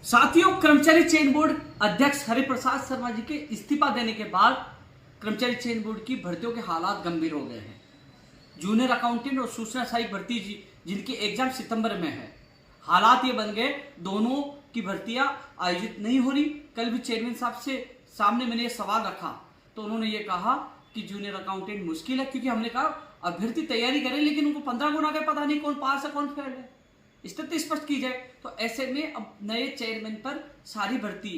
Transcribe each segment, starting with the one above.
साथियों, कर्मचारी चयन बोर्ड अध्यक्ष हरिप्रसाद शर्मा जी के इस्तीफा देने के बाद कर्मचारी चयन बोर्ड की भर्तियों के हालात गंभीर हो गए हैं। जूनियर अकाउंटेंट और सूचना सहायक भर्ती जिनकी एग्जाम सितंबर में है, हालात ये बन गए दोनों की भर्तियां आयोजित नहीं हो रही। कल भी चेयरमैन साहब से सामने मैंने ये सवाल रखा तो उन्होंने ये कहा कि जूनियर अकाउंटेंट मुश्किल है, क्योंकि हमने कहा अभ्यर्थी तैयारी करे लेकिन उनको 15 गुना का पता नहीं कौन पास है कौन फेल है, स्थिति स्पष्ट की जाए। तो ऐसे में अब नए चेयरमैन पर सारी भर्ती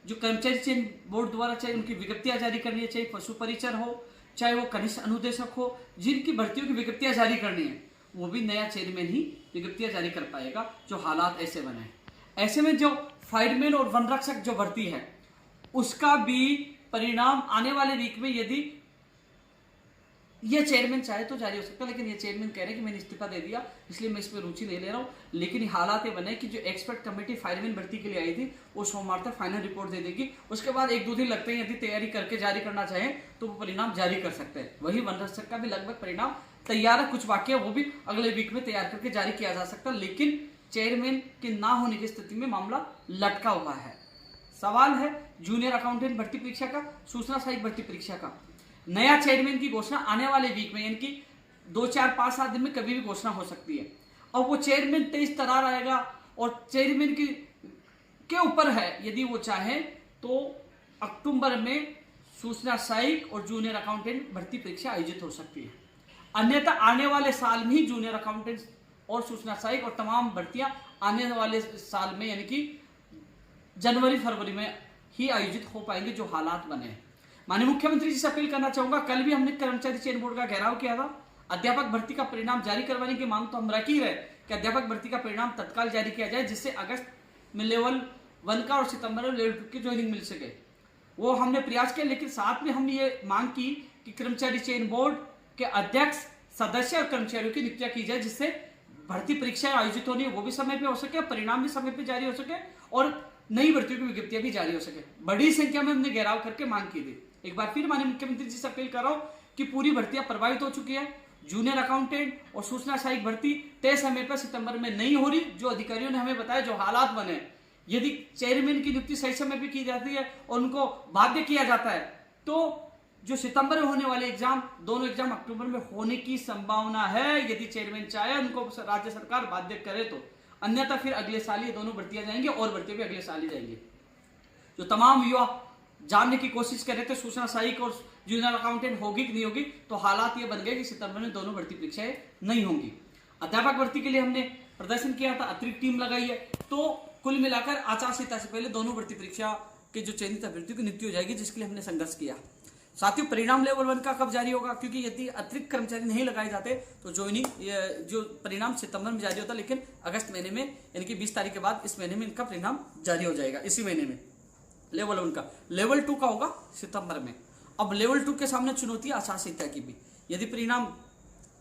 जो कर्मचारी चयन बोर्ड द्वारा चाहे उनकी विज्ञप्तियां जारी करनी है, चाहे पशु परिचर हो, चाहे वो कनिष्ठ अनुदेशक हो, जिनकी भर्तियों की विज्ञप्तियां जारी करनी है वो भी नया चेयरमैन ही विज्ञप्तियां जारी कर पाएगा। जो हालात ऐसे बने हैं, ऐसे में जो फायरमैन और वन रक्षक जो भर्ती है उसका भी परिणाम आने वाले वीक में, यदि ये चेयरमैन चाहे तो जारी हो सकता है, लेकिन ये चेयरमैन कह रहे हैं कि मैंने इस्तीफा दे दिया इसलिए मैं इस पर रुचि नहीं ले रहा हूं। लेकिन हालात ये बने कि जो एक्सपर्ट कमेटी फायरमैन भर्ती के लिए आई थी वो सोमवार तक फाइनल रिपोर्ट दे देगी। उसके बाद 1-2 दिन लगते हैं, यदि तैयारी करके जारी करना चाहें तो वो परिणाम जारी कर सकते हैं। वही वन रक्षक का भी लगभग परिणाम तैयार है, कुछ वाक्य वो भी अगले वीक में तैयार करके जारी किया जा सकता है। लेकिन चेयरमैन के ना होने की स्थिति में मामला लटका हुआ है। सवाल है जूनियर अकाउंटेंट भर्ती परीक्षा का, सूचना सहायक भर्ती परीक्षा का। नया चेयरमैन की घोषणा आने वाले वीक में, यानी कि 2, 4, 5, 7 दिन में कभी भी घोषणा हो सकती है। और वो चेयरमैन तेज तरार आएगा और चेयरमैन के ऊपर है, यदि वो चाहे तो अक्टूबर में सूचना सहायक और जूनियर अकाउंटेंट भर्ती परीक्षा आयोजित हो सकती है। अन्यथा आने वाले साल में ही जूनियर अकाउंटेंट और सूचना सहायक और तमाम भर्तियां आने वाले साल में, यानी कि जनवरी-फरवरी में ही आयोजित हो पाएंगे। जो हालात बने हैं, माननीय मुख्यमंत्री जी से अपील करना चाहूंगा। कल भी हमने कर्मचारी चयन बोर्ड का घेराव किया था। अध्यापक भर्ती का परिणाम जारी करवाने की मांग तो हम रख ही रहे कि अध्यापक भर्ती का परिणाम तत्काल जारी किया जाए, जिससे अगस्त में लेवल 1 का और सितंबर में लेवल 2 की ज्वाइनिंग मिल सके। वो हमने प्रयास किया, लेकिन साथ में हमने ये मांग की कि कर्मचारी चयन बोर्ड के अध्यक्ष, सदस्य और कर्मचारियों की नियुक्तियां की जाए, जिससे भर्ती परीक्षाएं आयोजित होनी है वो भी समय पे हो सके, परिणाम भी समय पे जारी हो सके और नई भर्तियों की विज्ञप्तियां भी जारी हो सके। बड़ी संख्या में हमने घेराव करके मांग की थी। एक बार फिर माननीय मुख्यमंत्री जी से अपील कर रहा हूं कि पूरी भर्तियां प्रभावित हो चुकी है। जूनियर अकाउंटेंट और सूचना सहायक भर्ती तय समय पर सितंबर में नहीं हो रही। जो अधिकारियों ने हमें बताया, जो हालात बने, यदि चेयरमैन की नियुक्ति सही समय पर की जाती है और उनको बाध्य किया जाता है तो जो सितंबर में होने वाले एग्जाम, दोनों एग्जाम अक्टूबर में होने की संभावना है, यदि चेयरमैन चाहे उनको राज्य सरकार बाध्य करे तो। अन्यथा फिर अगले साल ये दोनों भर्तियां जाएंगे और भर्तियां भी अगले साल ही जाएंगी। जो तमाम युवा जानने की कोशिश कर रहे थे सूचना सहायक और जूनियर अकाउंटेंट होगी कि नहीं होगी, तो हालात ये बन गए कि सितंबर में दोनों भर्ती परीक्षाएं नहीं होंगी। अध्यापक भर्ती के लिए हमने प्रदर्शन किया था, अतिरिक्त टीम लगाई है, तो कुल मिलाकर आचार संहिता से पहले दोनों भर्ती परीक्षा के जो चयनित अभ्यर्थियों की नियुक्ति हो जाएगी, जिसके लिए हमने संघर्ष किया। साथियों, परिणाम लेवल 1 का कब जारी होगा, क्योंकि यदि अतिरिक्त कर्मचारी नहीं लगाए जाते तो ज्वाइनिंग जो परिणाम सितंबर में जारी होता, लेकिन अगस्त महीने में, यानी कि 20 तारीख के बाद इस महीने में इनका परिणाम जारी हो जाएगा, इसी महीने में लेवल 1 का। लेवल 2 का होगा सितंबर में। अब लेवल 2 के सामने चुनौती है आचार संहिता की भी। यदि परिणाम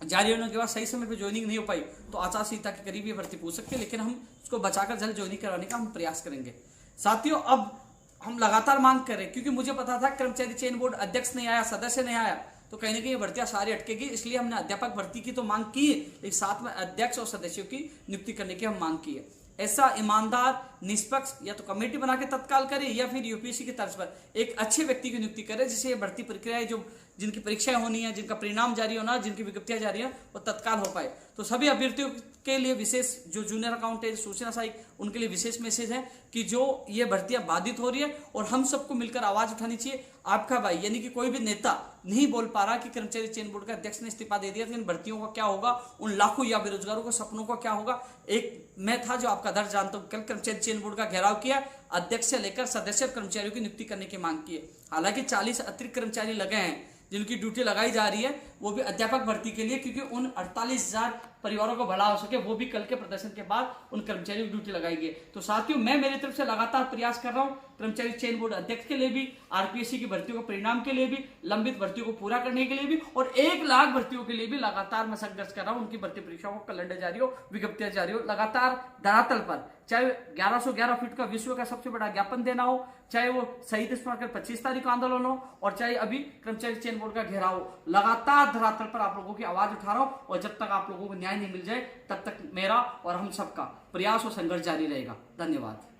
जारी होने के बाद सही समय पर ज्वाइनिंग नहीं हो पाई तो आचार संहिता के करीब ये भर्ती पूछ सकती है, लेकिन हम उसको बचाकर जल्द ज्वाइनिंग कराने का हम प्रयास करेंगे। साथियों, अब हम लगातार मांग कर रहे हैं, क्योंकि मुझे पता था कर्मचारी चयन बोर्ड अध्यक्ष नहीं आया, सदस्य नहीं आया, तो कहीं ना कहीं ये भर्तियां सारी अटकेगी। इसलिए हमने अध्यापक भर्ती की तो मांग की, लेकिन साथ में अध्यक्ष और सदस्यों की नियुक्ति करने की हम मांग की है। ऐसा ईमानदार, निष्पक्ष या तो कमेटी बना के तत्काल करे या फिर यूपीएससी की तर्ज पर एक अच्छे व्यक्ति की नियुक्ति करे, जिससे ये भर्ती प्रक्रियाएं, जो जिनकी परीक्षाएं होनी है, जिनका परिणाम जारी होना, जिनकी विज्ञप्तियां जारी है, वो तत्काल हो पाए। तो सभी अभ्यर्थियों के लिए विशेष, जो जूनियर अकाउंटेंट, सूचना सहायक, उनके लिए विशेष मैसेज है कि जो ये भर्तियां बाधित हो रही है और हम सबको मिलकर आवाज उठानी चाहिए। आपका भाई, यानी कि कोई भी नेता नहीं बोल पा रहा कि कर्मचारी चयन बोर्ड के अध्यक्ष ने इस्तीफा दे दिया, तो इन भर्तियों का क्या होगा, उन लाखों या बेरोजगारों के सपनों का क्या होगा। एक मैं था जो आपका दर्द जानता हूं। कल कर्मचारी चयन बोर्ड का घेराव किया, अध्यक्ष से लेकर सदस्य कर्मचारियों की नियुक्ति करने की मांग की है। हालांकि 40 अतिरिक्त कर्मचारी लगे हैं जिनकी ड्यूटी लगाई जा रही है, वो भी अध्यापक भर्ती के लिए, क्योंकि उन 48,000 परिवारों को भला हो सके, वो भी कल के प्रदर्शन के बाद उन कर्मचारियों की ड्यूटी लगाई गई। तो साथियों, मैं मेरी तरफ से लगातार प्रयास कर रहा हूं कर्मचारी चयन बोर्ड अध्यक्ष के लिए भी, आरपीएससी की भर्तियों के परिणाम के लिए भी, लंबित भर्तियों को पूरा करने के लिए भी और 1 लाख भर्तियों के लिए भी लगातार मैं संघर्ष कर रहा हूं। उनकी भर्ती परीक्षाओं को कैलेंडर जारी हो, विज्ञप्तियां जारी हो, लगातार धरातल पर, चाहे 1111 फीट का विश्व का सबसे बड़ा ज्ञापन देना हो, चाहे वो शहीद स्मारक 25 तारीख का आंदोलन हो, और चाहे अभी कर्मचारी चयन बोर्ड का घेराव हो, लगातार धरातल पर आप लोगों की आवाज उठा रहा हूं। और जब तक आप लोगों को न्याय नहीं मिल जाए, तब तक मेरा और हम सबका प्रयास और संघर्ष जारी रहेगा। धन्यवाद।